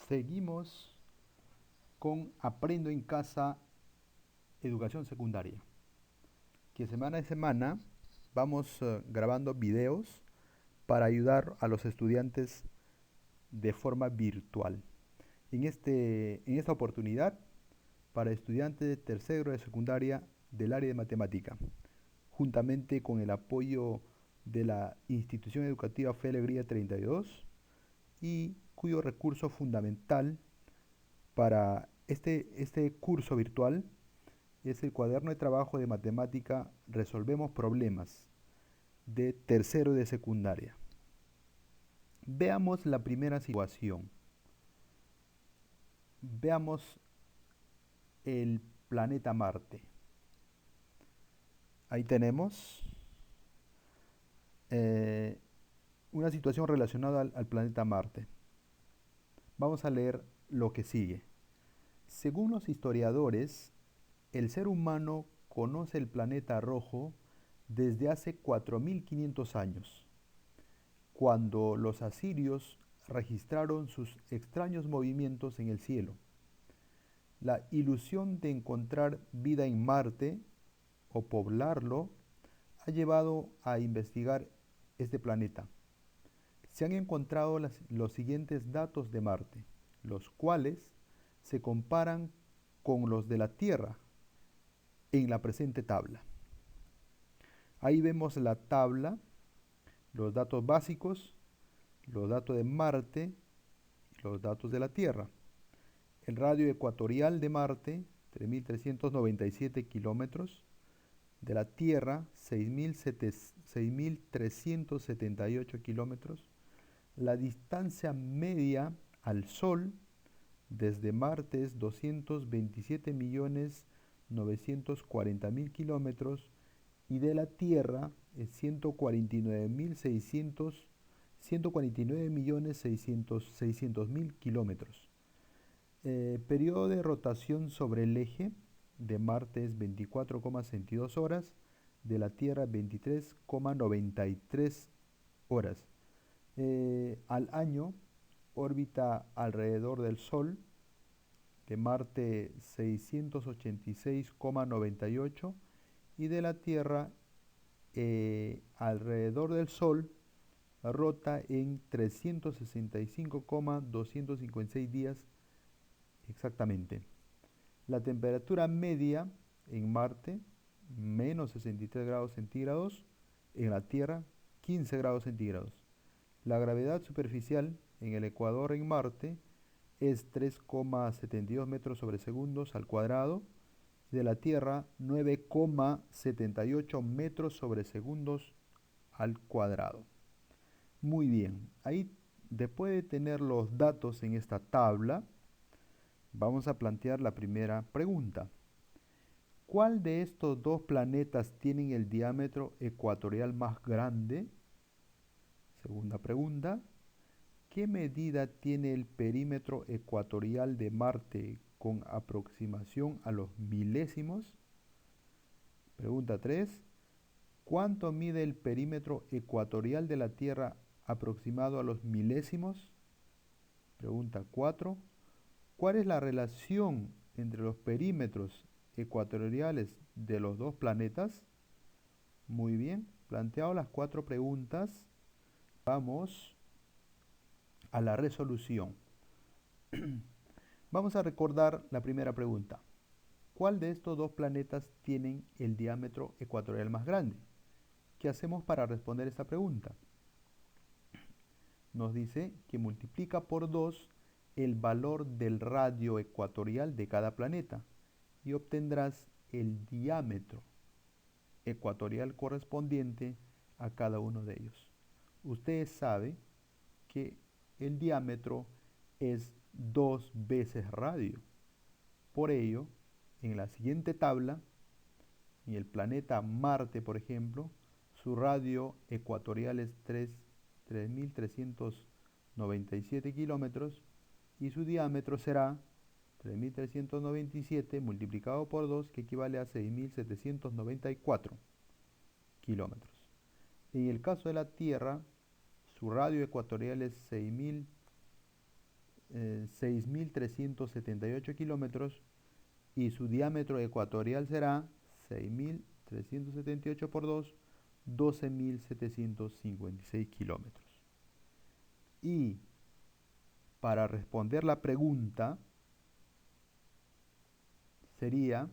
Seguimos con Aprendo en Casa, Educación Secundaria, que semana a semana vamos grabando videos para ayudar a los estudiantes de forma virtual. En esta oportunidad, para estudiantes de tercero de secundaria del área de matemática, juntamente con el apoyo de la institución educativa Fe Alegría 32 y cuyo recurso fundamental para este curso virtual es el cuaderno de trabajo de matemática Resolvemos Problemas de tercero de secundaria. Veamos la primera situación. Veamos el planeta Marte. Ahí tenemos una situación relacionada al planeta Marte. Vamos a leer lo que sigue. Según los historiadores, el ser humano conoce el planeta rojo desde hace 4500 años, cuando los asirios registraron sus extraños movimientos en el cielo. La ilusión de encontrar vida en Marte o poblarlo ha llevado a investigar este planeta. Se han encontrado los siguientes datos de Marte, los cuales se comparan con los de la Tierra en la presente tabla. Ahí vemos la tabla, los datos básicos, los datos de Marte y los datos de la Tierra. El radio ecuatorial de Marte, 3.397 kilómetros. De la Tierra, 6.378 kilómetros. La distancia media al Sol desde Marte es 227.940.000 kilómetros y de la Tierra es 149.600.000 kilómetros. Periodo de rotación sobre el eje de Marte es 24,62 horas, de la Tierra 23,93 horas. Al año, órbita alrededor del Sol, de Marte 686,98 y de la Tierra alrededor del Sol rota en 365,256 días exactamente. La temperatura media en Marte, menos 63 grados centígrados, en la Tierra, 15 grados centígrados. La gravedad superficial en el ecuador en Marte es 3,72 metros sobre segundos al cuadrado, de la Tierra 9,78 metros sobre segundos al cuadrado. Muy bien, ahí después de tener los datos en esta tabla, vamos a plantear la primera pregunta. ¿Cuál de estos dos planetas tienen el diámetro ecuatorial más grande? Segunda pregunta. ¿Qué medida tiene el perímetro ecuatorial de Marte con aproximación a los milésimos? Pregunta 3. ¿Cuánto mide el perímetro ecuatorial de la Tierra aproximado a los milésimos? Pregunta 4. ¿Cuál es la relación entre los perímetros ecuatoriales de los dos planetas? Muy bien, planteado las 4 preguntas, vamos a la resolución. Vamos a recordar la primera pregunta. ¿Cuál de estos dos planetas tienen el diámetro ecuatorial más grande? ¿Qué hacemos para responder esta pregunta? Nos dice que multiplica por 2 el valor del radio ecuatorial de cada planeta y obtendrás el diámetro ecuatorial correspondiente a cada uno de ellos. Usted sabe que el diámetro es 2 veces radio. Por ello, en la siguiente tabla, en el planeta Marte, por ejemplo, su radio ecuatorial es 3.397 kilómetros y su diámetro será 3.397 multiplicado por 2, que equivale a 6.794 kilómetros. En el caso de la Tierra, su radio ecuatorial es 6.378 kilómetros y su diámetro ecuatorial será 6.378 por 2, 12.756 kilómetros. Y para responder la pregunta sería,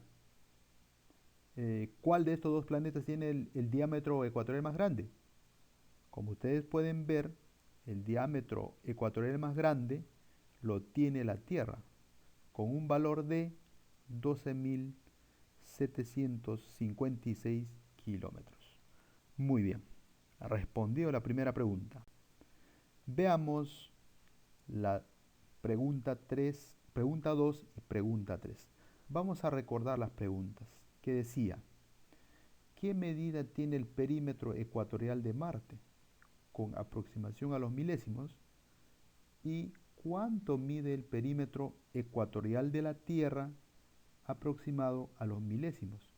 ¿cuál de estos dos planetas tiene el diámetro ecuatorial más grande? Como ustedes pueden ver, el diámetro ecuatorial más grande lo tiene la Tierra, con un valor de 12.756 kilómetros. Muy bien, respondió la primera pregunta. Veamos la pregunta 3, pregunta 2 y pregunta 3. Vamos a recordar las preguntas que decía, ¿qué medida tiene el perímetro ecuatorial de Marte con aproximación a los milésimos? ¿Y cuánto mide el perímetro ecuatorial de la Tierra aproximado a los milésimos?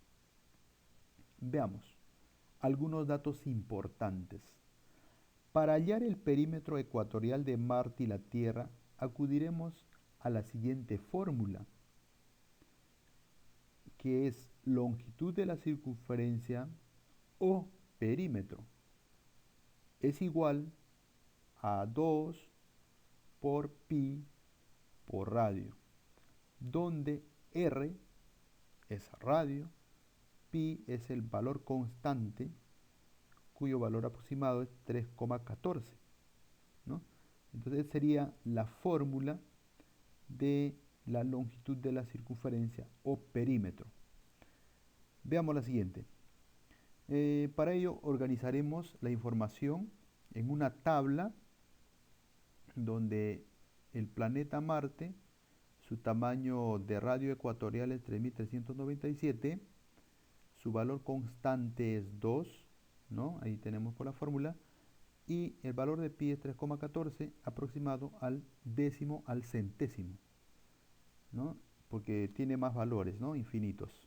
Veamos algunos datos importantes. Para hallar el perímetro ecuatorial de Marte y la Tierra, acudiremos a la siguiente fórmula, que es longitud de la circunferencia o perímetro. Es igual a 2 por pi por radio, donde r es radio, pi es el valor constante, cuyo valor aproximado es 3,14, ¿no? Entonces sería la fórmula de la longitud de la circunferencia o perímetro. Veamos la siguiente. Para ello organizaremos la información en una tabla donde el planeta Marte, su tamaño de radio ecuatorial es 3.397, su valor constante es 2, ¿no? Ahí tenemos por la fórmula, y el valor de pi es 3,14 aproximado al décimo al centésimo, ¿no? Porque tiene más valores, ¿no? Infinitos.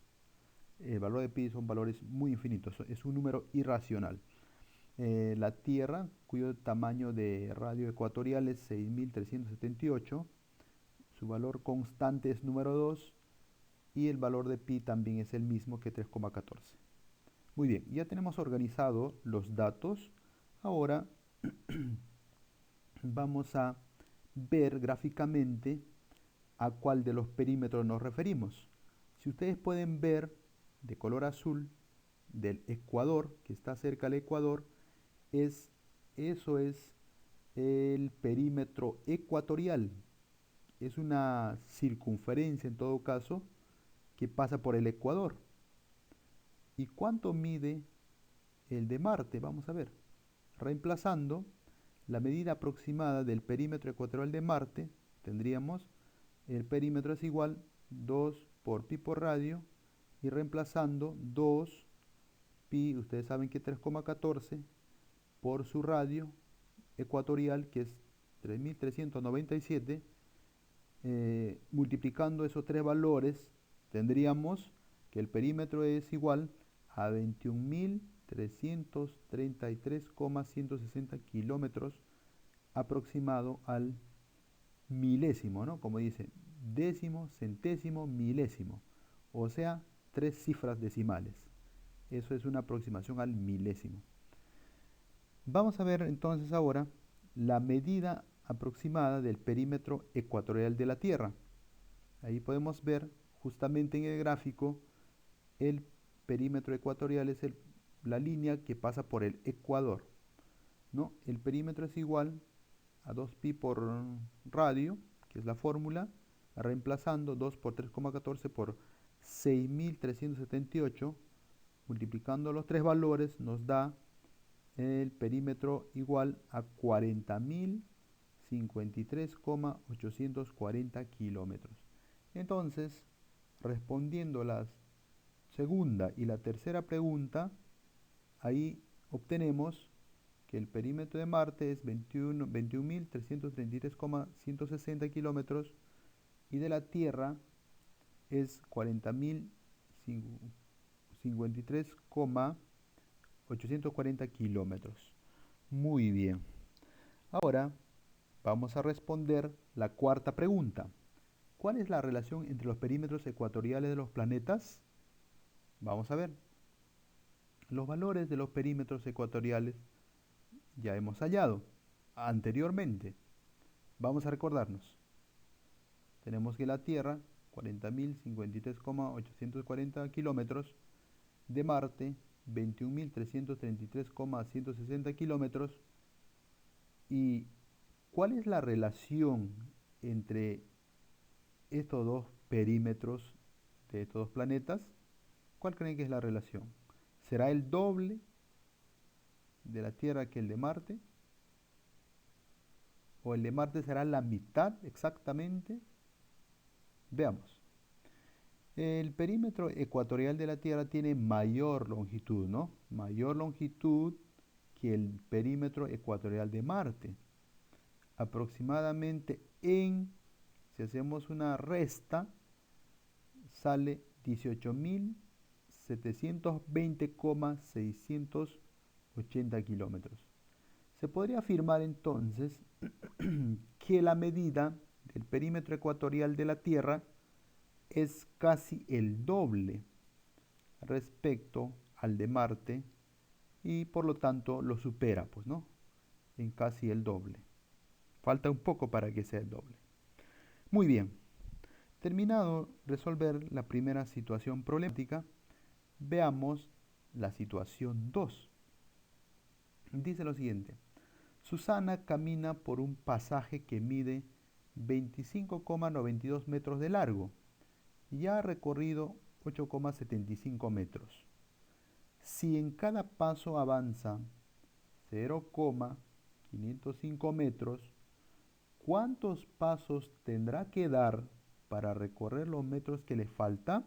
El valor de pi son valores muy infinitos, es un número irracional. La Tierra, cuyo tamaño de radio ecuatorial es 6.378, su valor constante es número 2 y el valor de pi también es el mismo que 3,14. Muy bien, ya tenemos organizado los datos. Ahora vamos a ver gráficamente a cuál de los perímetros nos referimos. Si ustedes pueden ver de color azul del ecuador, que está cerca del ecuador, eso es el perímetro ecuatorial. Es una circunferencia en todo caso que pasa por el ecuador. ¿Y cuánto mide el de Marte? Vamos a ver. Reemplazando la medida aproximada del perímetro ecuatorial de Marte, tendríamos el perímetro es igual 2 por pi por radio y reemplazando 2 pi, ustedes saben que 3,14 por su radio ecuatorial que es 3.397, multiplicando esos tres valores tendríamos que el perímetro es igual a 21.333,160 kilómetros aproximado al milésimo, ¿no? Como dice, décimo, centésimo, milésimo, o sea, 3 cifras decimales. Eso es una aproximación al milésimo. Vamos a ver entonces ahora la medida aproximada del perímetro ecuatorial de la Tierra. Ahí podemos ver justamente en el gráfico el perímetro ecuatorial es la línea que pasa por el ecuador, ¿no? El perímetro es igual a 2pi por radio, que es la fórmula, reemplazando 2 por 3,14 por 6.378, multiplicando los tres valores nos da el perímetro igual a 40.053,840 kilómetros. Entonces, respondiendo la segunda y la tercera pregunta, ahí obtenemos que el perímetro de Marte es 21.333,160 kilómetros y de la Tierra es 40.053,840 kilómetros. Muy bien. Ahora Vamos a responder la cuarta pregunta. ¿Cuál es la relación entre los perímetros ecuatoriales de los planetas? Vamos a ver. Los valores de los perímetros ecuatoriales ya hemos hallado anteriormente. Vamos a recordarnos. Tenemos que la Tierra, 40.053,840 kilómetros, de Marte, 21.333,160 kilómetros. ¿Y cuál es la relación entre estos dos perímetros de estos dos planetas? ¿Cuál creen que es la relación? ¿Será el doble de la Tierra que el de Marte? ¿O el de Marte será la mitad exactamente? Veamos. El perímetro ecuatorial de la Tierra tiene mayor longitud, ¿no? Mayor longitud que el perímetro ecuatorial de Marte. Aproximadamente si hacemos una resta, sale 18.720,680 kilómetros. Se podría afirmar entonces que la medida del perímetro ecuatorial de la Tierra es casi el doble respecto al de Marte y por lo tanto lo supera, pues, ¿no? En casi el doble. Falta un poco para que sea el doble. Muy bien. Terminado resolver la primera situación problemática, veamos la situación 2. Dice lo siguiente. Susana camina por un pasaje que mide 25,92 metros de largo y ha recorrido 8,75 metros. Si en cada paso avanza 0,505 metros, ¿cuántos pasos tendrá que dar para recorrer los metros que le falta?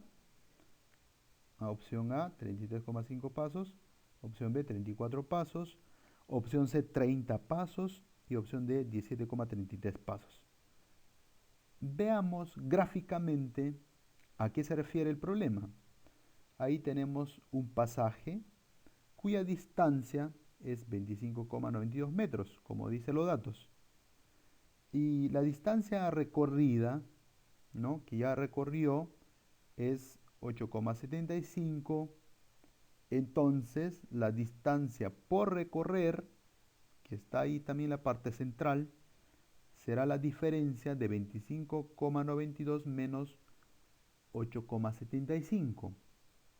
Opción A, 33,5 pasos. Opción B, 34 pasos. Opción C, 30 pasos. Y opción D, 17,33 pasos. Veamos gráficamente a qué se refiere el problema. Ahí tenemos un pasaje cuya distancia es 25,92 metros, como dicen los datos. Y la distancia recorrida, ¿no?, que ya recorrió, es 8,75. Entonces, la distancia por recorrer, que está ahí también en la parte central, será la diferencia de 25,92 menos 8,75,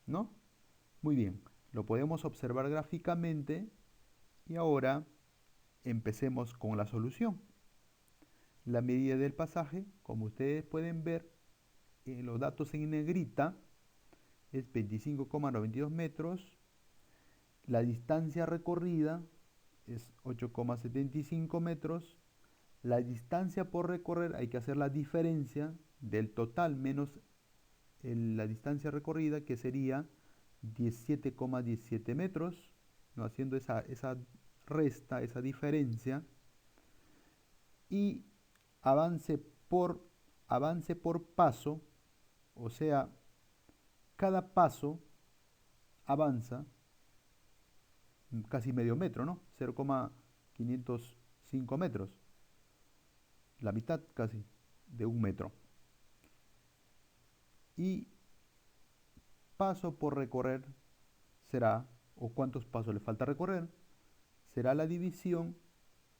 ¿no? Muy bien, lo podemos observar gráficamente y ahora empecemos con la solución. La medida del pasaje, como ustedes pueden ver en los datos en negrita, es 25,92 metros. La distancia recorrida es 8,75 metros. La distancia por recorrer, hay que hacer la diferencia del total menos la distancia recorrida, que sería 17,17 metros, ¿no?, haciendo esa resta, esa diferencia. Y avance por paso, o sea, cada paso avanza casi medio metro, ¿no? 0,505 metros. La mitad casi de un metro. Y paso por recorrer será, o cuántos pasos le falta recorrer, será la división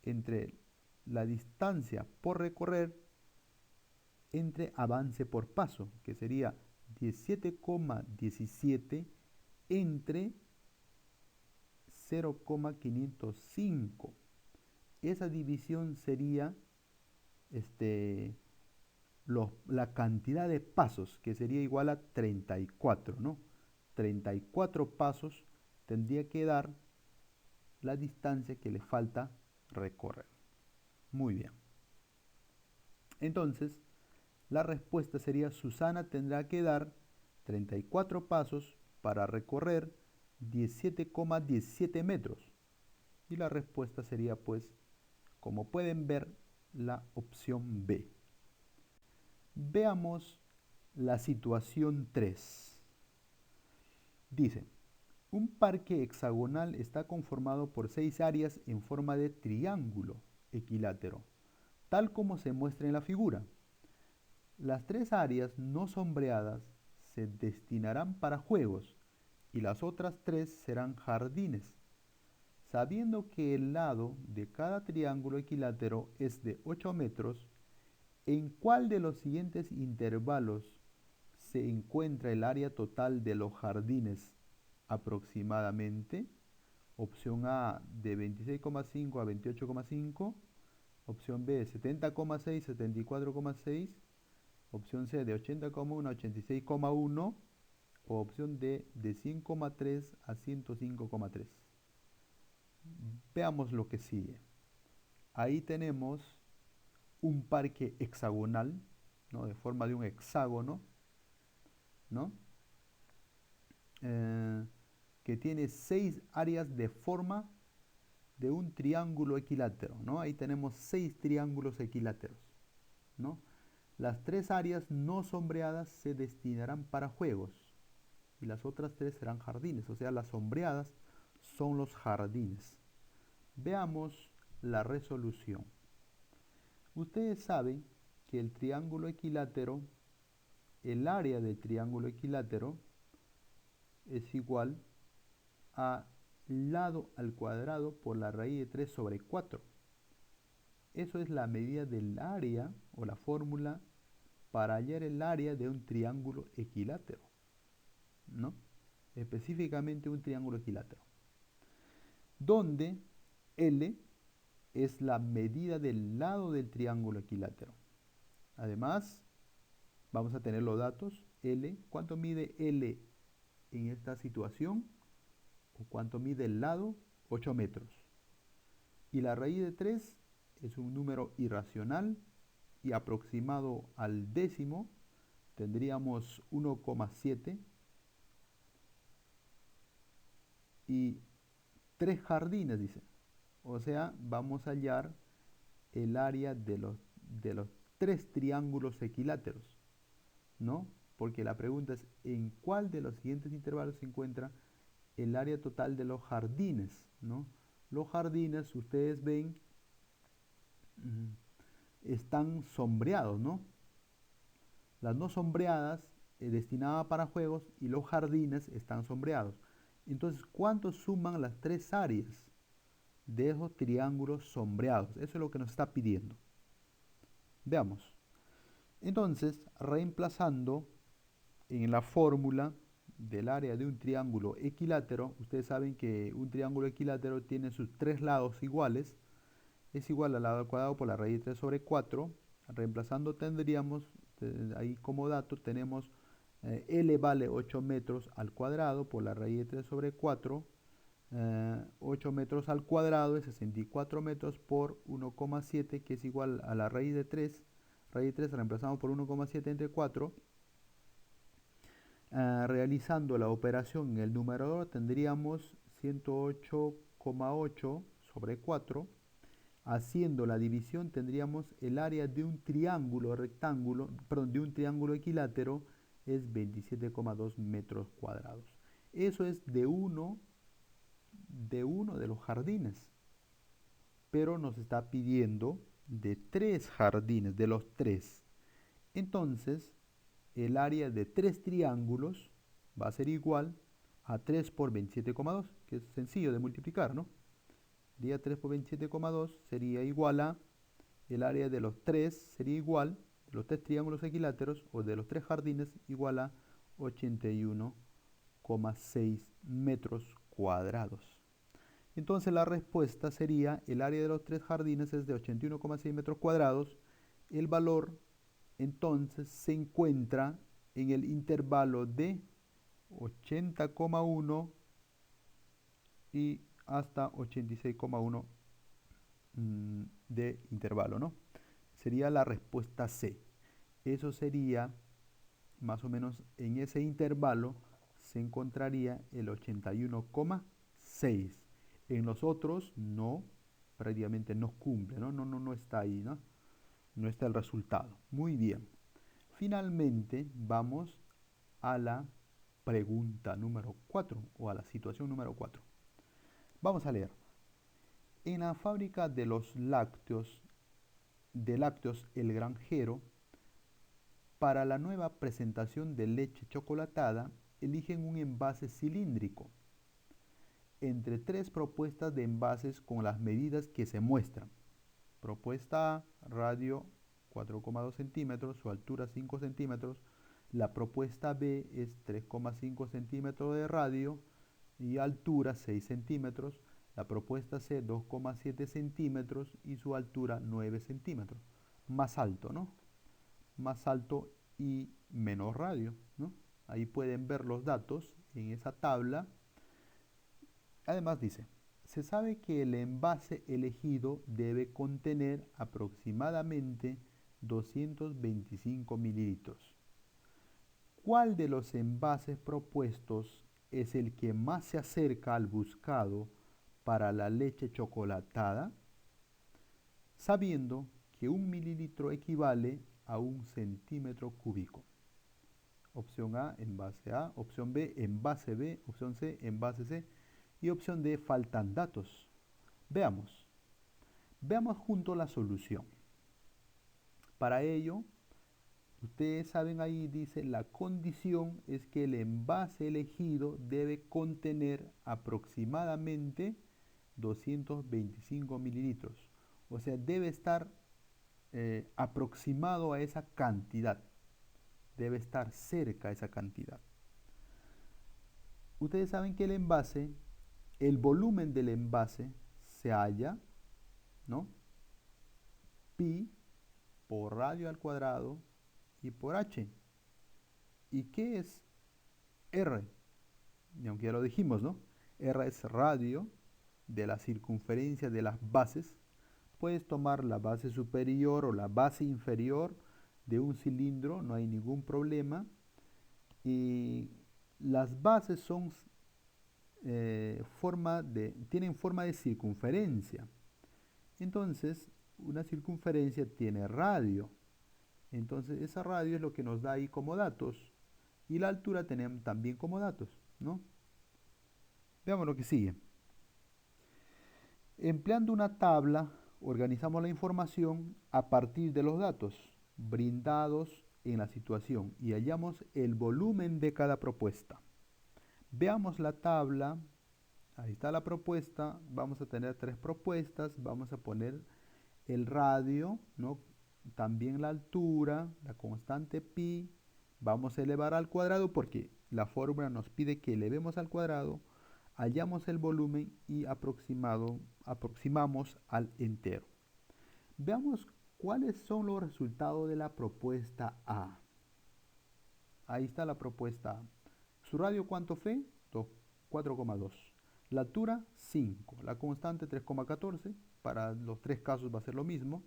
entre la distancia por recorrer entre avance por paso, que sería 17,17 entre 0,505. Esa división sería la cantidad de pasos, que sería igual a 34, ¿no? 34 pasos tendría que dar la distancia que le falta recorrer. Muy bien. Entonces, la respuesta sería: Susana tendrá que dar 34 pasos para recorrer 17,17 metros. Y la respuesta sería, pues, como pueden ver, la opción B. Veamos la situación 3. Dice, un parque hexagonal está conformado por 6 áreas en forma de triángulo equilátero. tal como se muestra en la figura. Las tres áreas no sombreadas se destinarán para juegos y las otras tres serán jardines. Sabiendo que el lado de cada triángulo equilátero es de 8 metros, ¿en cuál de los siguientes intervalos se encuentra el área total de los jardines aproximadamente? Opción A de 26,5 a 28,5, opción B 70,6 a 74,6, opción C de 80,1 a 86,1 o opción D de 100,3 a 105,3. Veamos lo que sigue. Ahí tenemos un parque hexagonal, ¿no? De forma de un hexágono, ¿no? Eh, que tiene 6 áreas de forma de un triángulo equilátero, ¿no? Ahí tenemos 6 triángulos equiláteros, ¿no? Las tres áreas no sombreadas se destinarán para juegos y las otras tres serán jardines, o sea, las sombreadas son los jardines. Veamos la resolución. Ustedes saben que el triángulo equilátero, el área del triángulo equilátero es igual a lado al cuadrado por la raíz de 3 sobre 4. Eso es la medida del área o la fórmula para hallar el área de un triángulo equilátero, ¿no? Específicamente un triángulo equilátero, donde L es la medida del lado del triángulo equilátero. Además, vamos a tener los datos L. ¿Cuánto mide L en esta situación? ¿O cuánto mide el lado? 8 metros. Y la raíz de 3 es un número irracional y aproximado al décimo tendríamos 1,7 y 3 jardines, dice. O sea, vamos a hallar el área de los 3 triángulos equiláteros, ¿no? Porque la pregunta es, ¿en cuál de los siguientes intervalos se encuentra el área total de los jardines, ¿no? Los jardines, ustedes ven, están sombreados, ¿no? Las no sombreadas, destinadas para juegos, y los jardines están sombreados. Entonces, ¿cuánto suman las tres áreas de esos triángulos sombreados? Eso es lo que nos está pidiendo. Veamos. Entonces, reemplazando en la fórmula del área de un triángulo equilátero, ustedes saben que un triángulo equilátero tiene sus tres lados iguales, es igual al lado al cuadrado por la raíz de 3 sobre 4. Reemplazando tendríamos, ahí como dato tenemos L vale 8 metros al cuadrado por la raíz de 3 sobre 4. 8 metros al cuadrado es 64 metros por 1,7, que es igual a la raíz de 3. Raíz de 3 reemplazamos por 1,7 entre 4. Realizando la operación en el numerador tendríamos 108,8 sobre 4. Haciendo la división tendríamos el área de un triángulo rectángulo, perdón, de un triángulo equilátero es 27,2 metros cuadrados. Eso es de uno de los jardines, pero nos está pidiendo de 3 jardines, de los 3. Entonces, el área de 3 triángulos va a ser igual a 3 por 27,2, que es sencillo de multiplicar, ¿no? Sería 3 por 27,2 sería igual a el área de los 3 sería igual, de los 3 triángulos equiláteros o de los 3 jardines igual a 81,6 metros cuadrados. Entonces la respuesta sería el área de los 3 jardines es de 81,6 metros cuadrados. El valor entonces se encuentra en el intervalo de 80,1 y hasta 86,1 de intervalo, ¿no? Sería la respuesta C. Eso sería más o menos en ese intervalo se encontraría el 81,6. En los otros no, prácticamente no cumple, ¿no? No está ahí, ¿no? No está el resultado. Muy bien. Finalmente vamos a la pregunta número 4 o a la situación número 4. Vamos a leer. En la fábrica de los lácteos de Lácteos El Granjero, para la nueva presentación de leche chocolatada, eligen un envase cilíndrico entre tres propuestas de envases con las medidas que se muestran. Propuesta A, radio 4,2 centímetros, su altura 5 centímetros. La propuesta B es 3,5 centímetros de radio y altura 6 centímetros. La propuesta C 2,7 centímetros y su altura 9 centímetros. Más alto, ¿no? Más alto y menos radio, ¿no? Ahí pueden ver los datos en esa tabla. Además dice, se sabe que el envase elegido debe contener aproximadamente 225 mililitros. ¿Cuál de los envases propuestos es el que más se acerca al buscado para la leche chocolatada? Sabiendo que 1 mililitro equivale a 1 centímetro cúbico. Opción A, envase A. Opción B, envase B. Opción C, envase C. Y opción D, faltan datos. Veamos. Veamos junto la solución. Para ello, ustedes saben ahí dice la condición es que el envase elegido debe contener aproximadamente 225 mililitros. O sea, debe estar aproximado a esa cantidad. Debe estar cerca a esa cantidad. Ustedes saben que el envase, el volumen del envase se halla, ¿no? Pi por radio al cuadrado y por h. ¿Y qué es R? Y aunque ya lo dijimos, ¿no? R es radio de la circunferencia de las bases. Puedes tomar la base superior o la base inferior de un cilindro, no hay ningún problema. Y las bases son, tienen forma de circunferencia. Entonces, una circunferencia tiene radio. Entonces, esa radio es lo que nos da ahí como datos. Y la altura tenemos también como datos, ¿no? Veamos lo que sigue. Empleando una tabla, organizamos la información a partir de los datos brindados en la situación y hallamos el volumen de cada propuesta. Veamos la tabla. Ahí está la propuesta. Vamos a tener tres propuestas. Vamos a poner el radio, ¿no? También la altura, la constante pi. Vamos a elevar al cuadrado porque la fórmula nos pide que elevemos al cuadrado. Hallamos el volumen y aproximamos al entero. Veamos cuáles son los resultados de la propuesta A. Ahí está la propuesta A. ¿Su radio cuánto fue? 4,2. La altura 5. La constante 3,14. Para los tres casos va a ser lo mismo.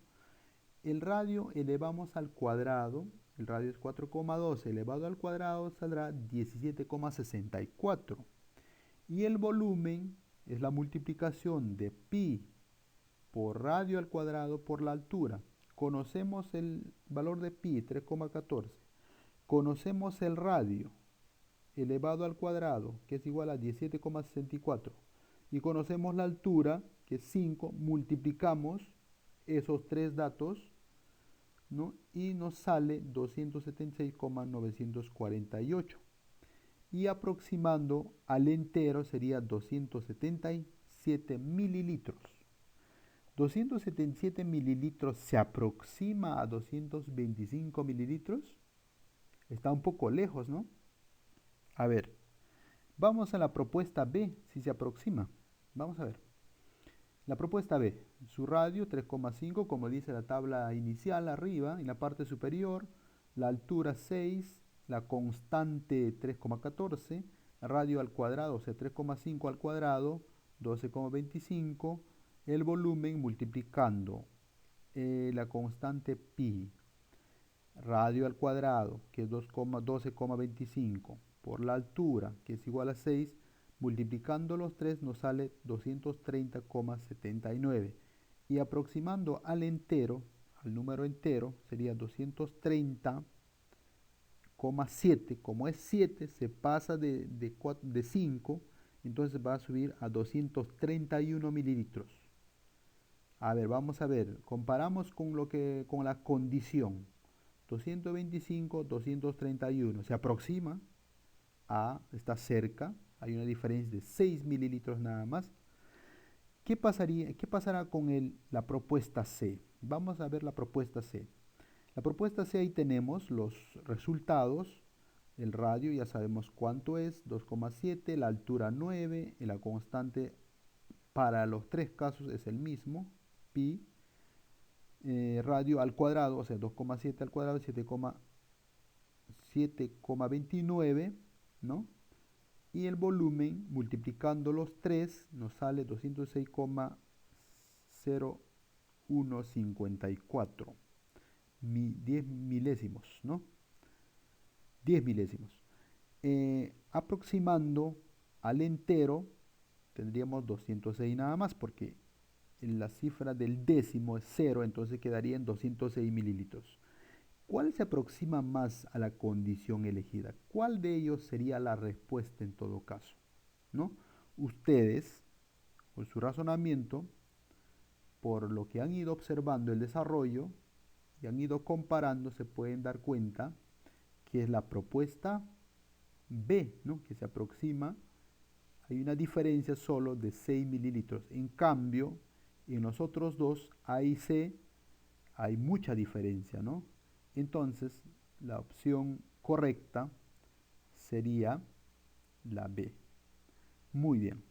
El radio elevamos al cuadrado. El radio es 4,2 elevado al cuadrado saldrá 17,64. Y el volumen es la multiplicación de pi por radio al cuadrado por la altura. Conocemos el valor de pi, 3,14. Conocemos el radio elevado al cuadrado, que es igual a 17,64. Y conocemos la altura, que es 5. Multiplicamos esos tres datos, ¿no? Y nos sale 276,948. Y aproximando al entero sería 277 mililitros. 277 mililitros se aproxima a 225 mililitros. Está un poco lejos, ¿no? A ver, vamos a la propuesta B, si se aproxima. Vamos a ver. La propuesta B, su radio 3,5, como dice la tabla inicial arriba, en la parte superior, la altura 6, la constante 3,14, radio al cuadrado, o sea, 3,5 al cuadrado, 12,25, el volumen multiplicando la constante pi, radio al cuadrado, que es 12,25, por la altura, que es igual a 6, multiplicando los tres nos sale 230,79. Y aproximando al entero, al número entero, sería 230,7. Como es 7, se pasa de 5, entonces va a subir a 231 mililitros. A ver, vamos a ver, comparamos con la condición. 225, 231, se aproxima está cerca, hay una diferencia de 6 mililitros nada más. ¿Qué pasará con la propuesta C? Vamos a ver la propuesta C. La propuesta C, ahí tenemos los resultados. El radio ya sabemos cuánto es, 2,7, la altura 9, y la constante para los tres casos es el mismo, pi, radio al cuadrado, o sea, 2,7 al cuadrado, 7,29, ¿no? Y el volumen, multiplicando los tres, nos sale 206,0154. 10 milésimos, ¿no? 10 milésimos. Aproximando al entero, tendríamos 206 nada más, porque la cifra del décimo es 0, entonces quedaría en 206 mililitros. ¿Cuál se aproxima más a la condición elegida? ¿Cuál de ellos sería la respuesta en todo caso? ¿No? Ustedes, con su razonamiento, por lo que han ido observando el desarrollo y han ido comparando, se pueden dar cuenta que es la propuesta B, ¿no? Que se aproxima. Hay una diferencia solo de 6 mililitros. En cambio, en los otros dos, A y C, hay mucha diferencia, ¿no? Entonces, la opción correcta sería la B. Muy bien.